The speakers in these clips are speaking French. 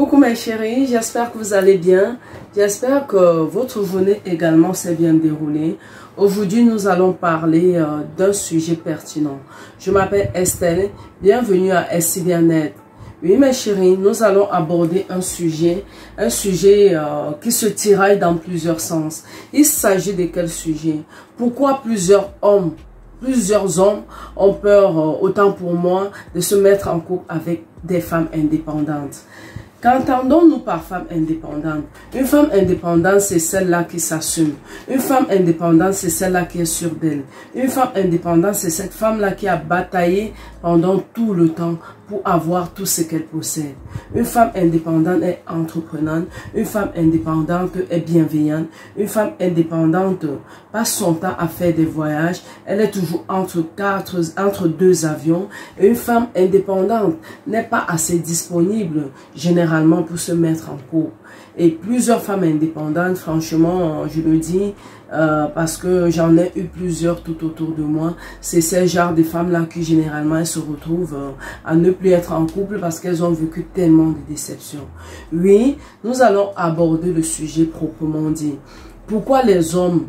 Coucou mes chéris, j'espère que vous allez bien. J'espère que votre journée également s'est bien déroulée. Aujourd'hui, nous allons parler d'un sujet pertinent. Je m'appelle Estelle, bienvenue à SC Bien-être. Oui mes chéris, nous allons aborder un sujet qui se tiraille dans plusieurs sens. Il s'agit de quel sujet? Pourquoi plusieurs hommes ont peur, autant pour moi, de se mettre en couple avec des femmes indépendantes? Qu'entendons-nous par femme indépendante? Une femme indépendante, c'est celle-là qui s'assume. Une femme indépendante, c'est celle-là qui est sûre d'elle. Une femme indépendante, c'est cette femme-là qui a bataillé pendant tout le temps pour avoir tout ce qu'elle possède. Une femme indépendante est entreprenante. Une femme indépendante est bienveillante. Une femme indépendante passe son temps à faire des voyages. Elle est toujours entre deux avions. Et une femme indépendante n'est pas assez disponible généralement pour se mettre en couple. Et plusieurs femmes indépendantes, franchement, je le dis parce que j'en ai eu plusieurs tout autour de moi. C'est ces genres de femmes-là qui généralement elles se retrouvent à ne plus être en couple parce qu'elles ont vécu tellement de déceptions. Oui, nous allons aborder le sujet proprement dit. Pourquoi les hommes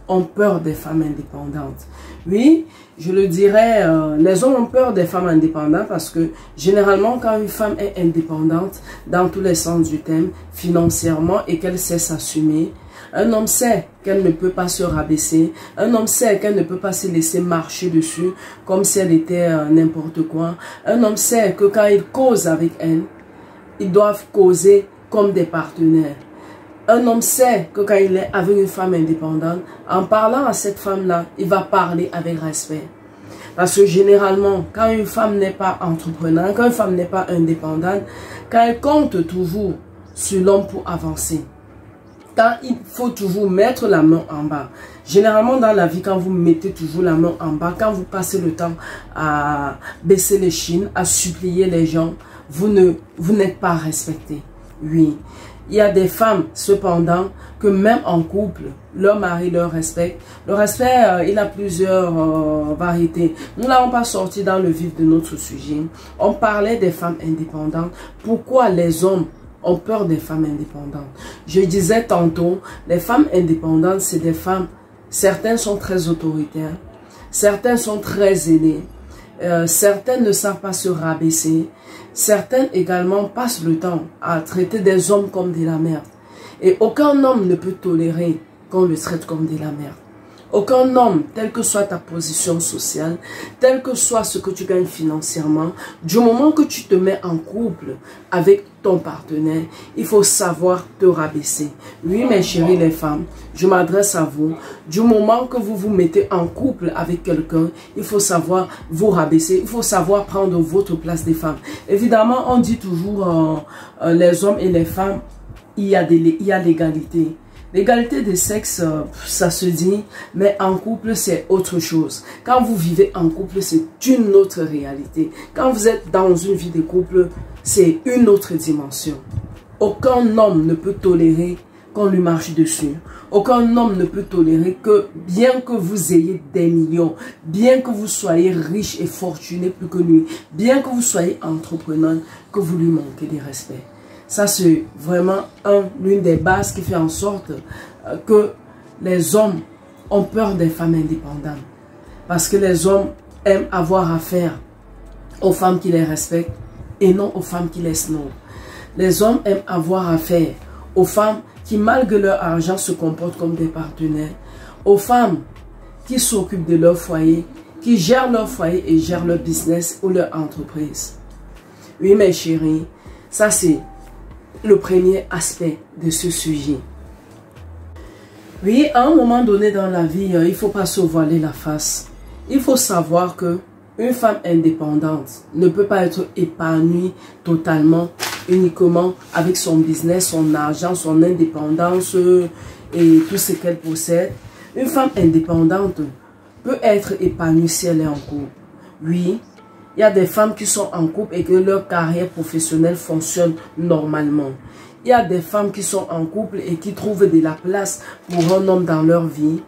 ont peur des femmes indépendantes? Oui, je le dirais, les hommes ont peur des femmes indépendantes parce que généralement quand une femme est indépendante dans tous les sens du terme, financièrement et qu'elle sait s'assumer, un homme sait qu'elle ne peut pas se rabaisser, un homme sait qu'elle ne peut pas se laisser marcher dessus comme si elle était n'importe quoi. Un homme sait que quand il cause avec elle, ils doivent causer comme des partenaires. Un homme sait que quand il est avec une femme indépendante, en parlant à cette femme-là, il va parler avec respect. Parce que généralement, quand une femme n'est pas entreprenante, quand une femme n'est pas indépendante, quand elle compte toujours sur l'homme pour avancer, quand il faut toujours mettre la main en bas. Généralement dans la vie, quand vous mettez toujours la main en bas, quand vous passez le temps à baisser les chines, à supplier les gens, vous n'êtes pas respecté. Oui. Il y a des femmes, cependant, que même en couple, leur mari leur respecte. Le respect, il a plusieurs variétés. Nous n'allons pas sortir dans le vif de notre sujet. On parlait des femmes indépendantes. Pourquoi les hommes ont peur des femmes indépendantes? Je disais tantôt, les femmes indépendantes, c'est des femmes, certaines sont très autoritaires, certaines sont très ailées, certaines ne savent pas se rabaisser. Certaines également passent le temps à traiter des hommes comme de la merde. Et aucun homme ne peut tolérer qu'on le traite comme de la merde. Aucun homme, telle que soit ta position sociale, tel que soit ce que tu gagnes financièrement, du moment que tu te mets en couple avec ton partenaire, il faut savoir te rabaisser. Oui, mes chéris les femmes, je m'adresse à vous. Du moment que vous vous mettez en couple avec quelqu'un, il faut savoir vous rabaisser. Il faut savoir prendre votre place des femmes. Évidemment, on dit toujours les hommes et les femmes, il y a l'égalité. L'égalité des sexes, ça se dit, mais en couple, c'est autre chose. Quand vous vivez en couple, c'est une autre réalité. Quand vous êtes dans une vie de couple, c'est une autre dimension. Aucun homme ne peut tolérer qu'on lui marche dessus. Aucun homme ne peut tolérer que, bien que vous ayez des millions, bien que vous soyez riche et fortuné plus que lui, bien que vous soyez entrepreneur, que vous lui manquez de respect. Ça, c'est vraiment l'une des bases qui fait en sorte que les hommes ont peur des femmes indépendantes. Parce que les hommes aiment avoir affaire aux femmes qui les respectent et non aux femmes qui les snobent. Les hommes aiment avoir affaire aux femmes qui, malgré leur argent, se comportent comme des partenaires. Aux femmes qui s'occupent de leur foyer, qui gèrent leur foyer et gèrent leur business ou leur entreprise. Oui, mes chéris, ça c'est le premier aspect de ce sujet. Oui, à un moment donné dans la vie, il ne faut pas se voiler la face. Il faut savoir que une femme indépendante ne peut pas être épanouie totalement, uniquement avec son business, son argent, son indépendance et tout ce qu'elle possède. Une femme indépendante peut être épanouie si elle est en couple. Oui, il y a des femmes qui sont en couple et que leur carrière professionnelle fonctionne normalement. Il y a des femmes qui sont en couple et qui trouvent de la place pour un homme dans leur vie,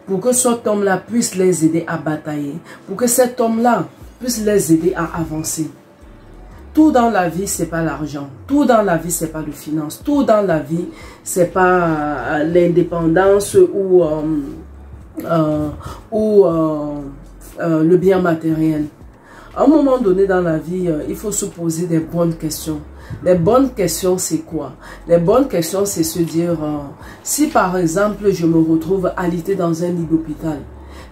pour que cet homme-là puisse les aider à batailler, pour que cet homme-là puisse les aider à avancer. tout dans la vie, c'est pas l'argent. Tout dans la vie, c'est pas le finance. Tout dans la vie, c'est pas l'indépendance ou le bien matériel. À un moment donné dans la vie, il faut se poser des bonnes questions. Les bonnes questions, c'est quoi? Les bonnes questions, c'est se dire, si par exemple, je me retrouve alité dans un lit d'hôpital,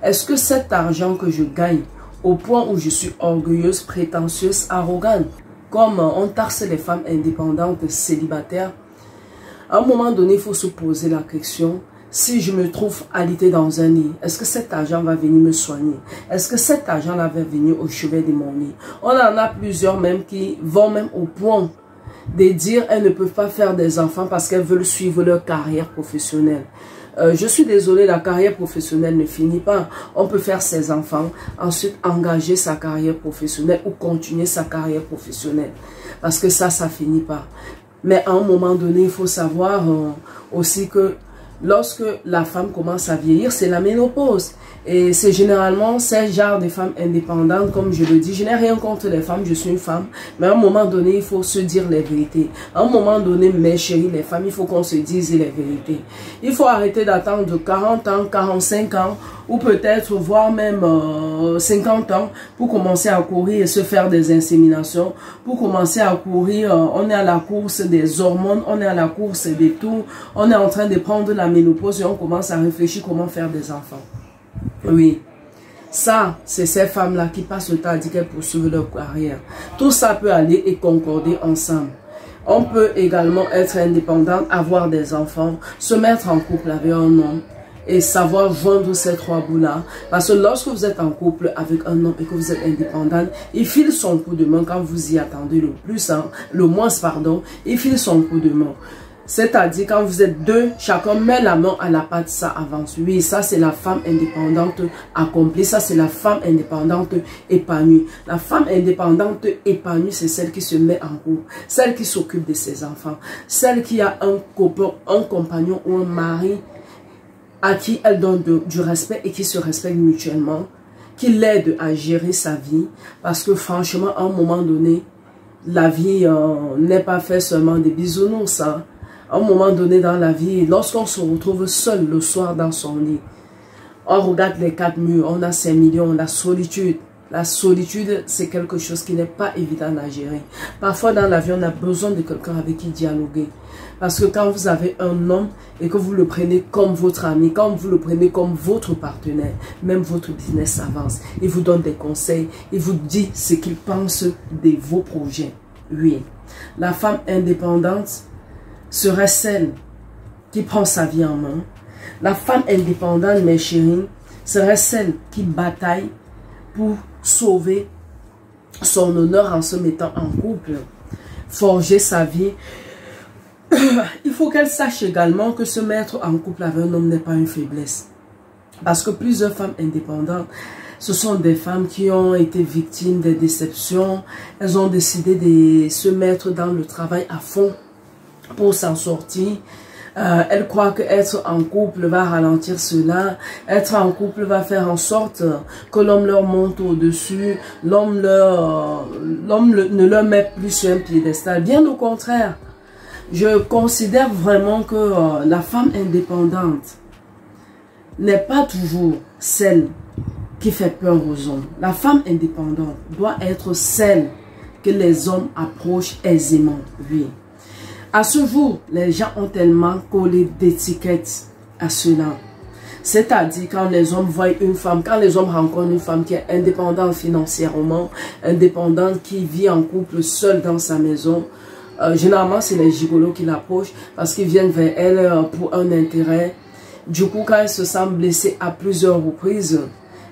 est-ce que cet argent que je gagne, au point où je suis orgueilleuse, prétentieuse, arrogante, comme on taxe les femmes indépendantes, célibataires, à un moment donné, il faut se poser la question, si je me trouve alité dans un lit, est-ce que cet argent va venir me soigner? Est-ce que cet argent-là va venir au chevet de mon lit? On en a plusieurs même qui vont même au point de dire qu'elles ne peuvent pas faire des enfants parce qu'elles veulent suivre leur carrière professionnelle. Je suis désolée, la carrière professionnelle ne finit pas. On peut faire ses enfants, ensuite engager sa carrière professionnelle ou continuer sa carrière professionnelle. Parce que ça finit pas. Mais à un moment donné, il faut savoir aussi que lorsque la femme commence à vieillir, c'est la ménopause. Et c'est généralement ce genre de femmes indépendantes, comme je le dis. Je n'ai rien contre les femmes, je suis une femme. Mais à un moment donné, il faut se dire les vérités. À un moment donné, mes chéris, les femmes, il faut qu'on se dise les vérités. Il faut arrêter d'attendre 40 ans, 45 ans, ou peut-être voire même 50 ans pour commencer à courir et se faire des inséminations. Pour commencer à courir, on est à la course des hormones, on est à la course des tout. On est en train de prendre la ménopause et on commence à réfléchir comment faire des enfants. Oui, ça, c'est ces femmes-là qui passent le temps à dire qu'elles poursuivent leur carrière. Tout ça peut aller et concorder ensemble. On peut également être indépendante, avoir des enfants, se mettre en couple avec un homme et savoir vendre ces trois bouts-là. Parce que lorsque vous êtes en couple avec un homme et que vous êtes indépendante, il file son coup de main quand vous y attendez le plus, le moins, pardon, il file son coup de main. C'est-à-dire quand vous êtes deux, chacun met la main à la pâte, ça avance. Oui, ça c'est la femme indépendante accomplie, ça c'est la femme indépendante épanouie. La femme indépendante épanouie, c'est celle qui se met en couple, celle qui s'occupe de ses enfants, celle qui a un copain, un compagnon ou un mari à qui elle donne du respect et qui se respecte mutuellement, qui l'aide à gérer sa vie. Parce que franchement, à un moment donné, la vie n'est pas faite seulement des bisounours, hein. À un moment donné dans la vie, lorsqu'on se retrouve seul le soir dans son lit, on regarde les quatre murs, on a 5 millions, la solitude. La solitude, c'est quelque chose qui n'est pas évident à gérer. Parfois dans la vie, on a besoin de quelqu'un avec qui dialoguer. Parce que quand vous avez un homme et que vous le prenez comme votre ami, quand vous le prenez comme votre partenaire, même votre business avance. Il vous donne des conseils, il vous dit ce qu'il pense de vos projets. Oui, la femme indépendante serait celle qui prend sa vie en main. La femme indépendante, mes chéris, serait celle qui bataille pour sauver son honneur en se mettant en couple, forger sa vie. Il faut qu'elle sache également que se mettre en couple avec un homme n'est pas une faiblesse. Parce que plusieurs femmes indépendantes, ce sont des femmes qui ont été victimes des déceptions. Elles ont décidé de se mettre dans le travail à fond pour s'en sortir. Elles croient que être en couple va ralentir cela. Être en couple va faire en sorte que l'homme leur monte au-dessus. L'homme ne leur met plus sur un piédestal. Bien au contraire, je considère vraiment que la femme indépendante n'est pas toujours celle qui fait peur aux hommes. La femme indépendante doit être celle que les hommes approchent aisément. Oui. À ce jour, les gens ont tellement collé d'étiquettes à cela. C'est-à-dire quand les hommes voient une femme, quand les hommes rencontrent une femme qui est indépendante financièrement, indépendante, qui vit en couple seule dans sa maison, généralement c'est les gigolos qui l'approchent parce qu'ils viennent vers elle pour un intérêt. Du coup, quand elle se sent blessée à plusieurs reprises,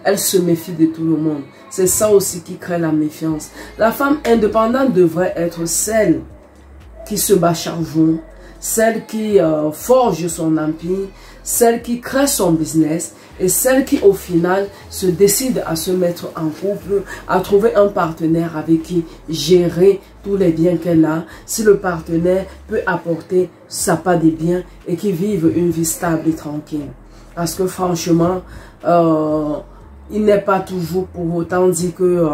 elle se méfie de tout le monde. C'est ça aussi qui crée la méfiance. La femme indépendante devrait être celle qui se bat chaque jour, celle qui forge son empire, celle qui crée son business et celle qui au final se décide à se mettre en couple, à trouver un partenaire avec qui gérer tous les biens qu'elle a, si le partenaire peut apporter sa part des biens et qui vive une vie stable et tranquille. Parce que franchement, il n'est pas toujours pour autant dit que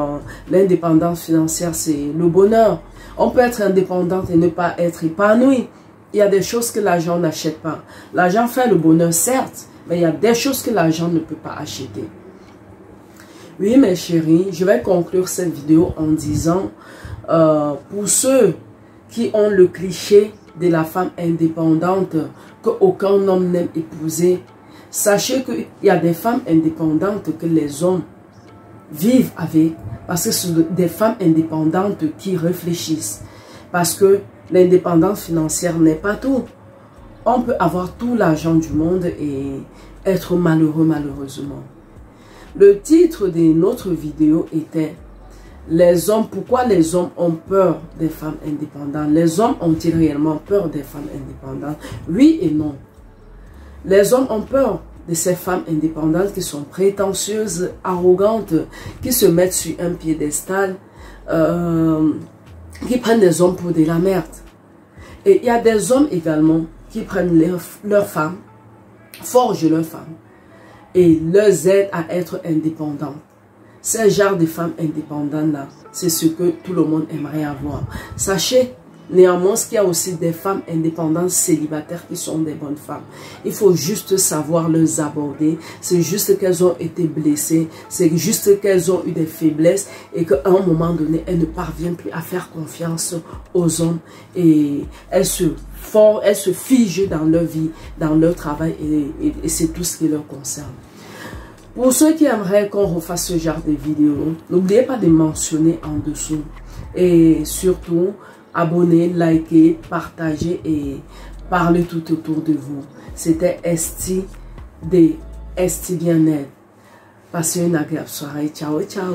l'indépendance financière, c'est le bonheur. On peut être indépendante et ne pas être épanoui. Il y a des choses que l'argent n'achète pas. L'argent fait le bonheur, certes, mais il y a des choses que l'argent ne peut pas acheter. Oui, mes chéris, je vais conclure cette vidéo en disant, pour ceux qui ont le cliché de la femme indépendante qu'aucun homme n'aime épouser, sachez qu'il y a des femmes indépendantes que les hommes vivent avec, parce que ce sont des femmes indépendantes qui réfléchissent. Parce que l'indépendance financière n'est pas tout. On peut avoir tout l'argent du monde et être malheureux malheureusement. Le titre de notre vidéo était les hommes, pourquoi les hommes ont peur des femmes indépendantes? Les hommes ont-ils réellement peur des femmes indépendantes? Oui et non. Les hommes ont peur de ces femmes indépendantes qui sont prétentieuses, arrogantes, qui se mettent sur un piédestal, qui prennent des hommes pour de la merde. Et il y a des hommes également qui prennent leurs femmes, forgent leurs femmes et les aident à être indépendantes. Ces genres de femmes indépendantes-là, c'est ce que tout le monde aimerait avoir. Sachez néanmoins qu'il y a aussi des femmes indépendantes célibataires qui sont des bonnes femmes. Il faut juste savoir les aborder. C'est juste qu'elles ont été blessées. C'est juste qu'elles ont eu des faiblesses et qu'à un moment donné, elles ne parviennent plus à faire confiance aux hommes. Et elles se figent dans leur vie, dans leur travail et c'est tout ce qui leur concerne. Pour ceux qui aimeraient qu'on refasse ce genre de vidéos, n'oubliez pas de mentionner en dessous. Et surtout, abonnez, likez, partagez et parlez tout autour de vous. C'était Esti de Esti Bien-être. Passez une agréable soirée. Ciao, ciao.